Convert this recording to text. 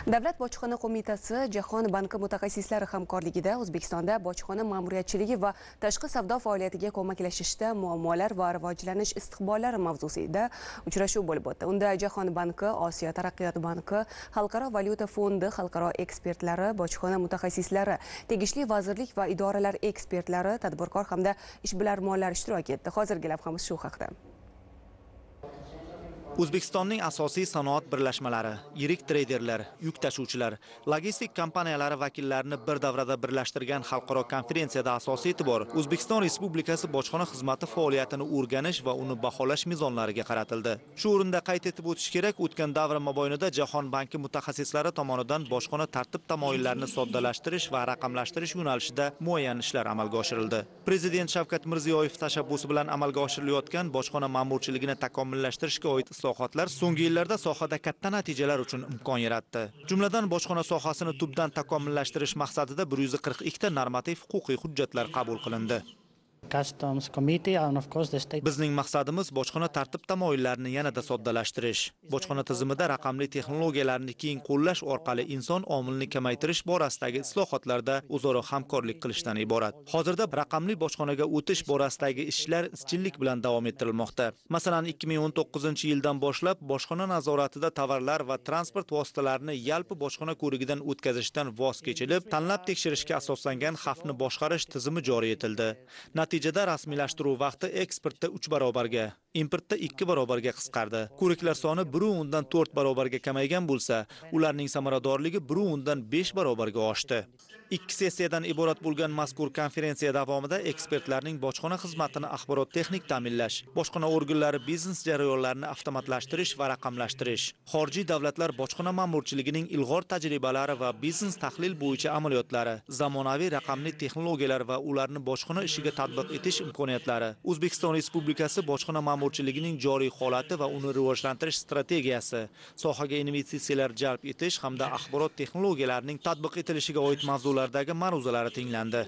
Davlat bojxona qo'mitasi Jahon banki mutaxassislari hamkorligida O'zbekistonda bojxona ma'muriyatchiligi va tashqi savdo faoliyatiga ko'maklashishda muammolar va rivojlanish istiqbollari mavzusida uchrashuv bo'lib o'tdi. Unda Jahon banki, Osiyo taraqqiyot banki, Xalqaro valyuta fondi, xalqaro ekspertlari, bojxona mutaxassislari, tegishli vazirlik va idoralar ekspertlari, tadbirkor hamda ishbilarmonlar ishtirok etdi. Hozirgi lavhamiz shu haqda. O'zbekistonning asosiy sanoat birlashmalari, yirik treyderlar, yuk tashuvchilar, logistik kompaniyalari vakillarini bir davrada birlashtirgan xalqaro konferensiyada asosiy e'tibor O'zbekiston Respublikasi bojxona xizmati faoliyatini o'rganish va uni baholash mezonlariga qaratildi. Shu o'rinda qayd etib o'tish kerak, o'tgan davr mobaynida Jahon banki mutaxassislari tomonidan bojxona tartib-tamoyillarini soddalashtirish va raqamlashtirish yo'nalishida muayyan ishlar amalga oshirildi. Prezident Shavkat Mirziyoyev tashabbusi bilan amalga oshirilayotgan bojxona ma'murchiligini takomillashtirishga oid islohotlar so'nggi yillarda sohada katta natijalar uchun imkon yaratdi. Jumladan bojxona sohasini tubdan takomillashtirish maqsadida 142 ta normativ-huquqiy hujjatlar qabul qilindi. Customs Committee and of course the state. Bizning maqsadimiz bojxona tartib-tamoyillarini yanada soddalashtirish. Bojxona tizimida raqamli texnologiyalarni keng qo'llash orqali inson omilini kamaytirish borasidagi islohotlarda o'zaro hamkorlik qilishdan iborat. Hozirda raqamli bojxonaga o'tish borasidagi ishlar izchillik bilan davom ettirilmoqda. Masalan, 2019-yildan boshlab bojxona nazoratida tovarlar va transport vositalarini yalpi bojxona ko'rigidan o'tkazishdan voz kechilib, tanlab tekshirishga asoslangan xavfni boshqarish tizimi joriy etildi. Natijada rasmiylashtiruv vaqti eksportda 3 barobarga, importda 2 barobarga qisqardi. Ko'riklar soni 1/4 barobarga kamaygan bo'lsa, ularning samaradorligi 1/5 barobarga oshdi. 2 sessiyadan iborat bo'lgan mazkur konferensiya davomida ekspertlarning bojxona xizmatini axborot-texnik ta'minlash, bojxona organlari biznes jarayonlarini avtomatlashtirish va raqamlashtirish, xorijiy davlatlar bojxona ma'murchiligining ilg'or tajribalari va biznes tahlil bo'yicha amaliyotlari, zamonaviy raqamli texnologiyalar va ularni bojxona ishiga tatbiq etish imkoniyatlari, O'zbekiston Respublikasi bojxona ma'murchiligining joriy holati va uni rivojlantirish strategiyasi, sohaga investitsiyalar jalb etish hamda axborot texnologiyalarining tatbiq etilishiga oid mavzulardagi ma'ruzalari tinglandi.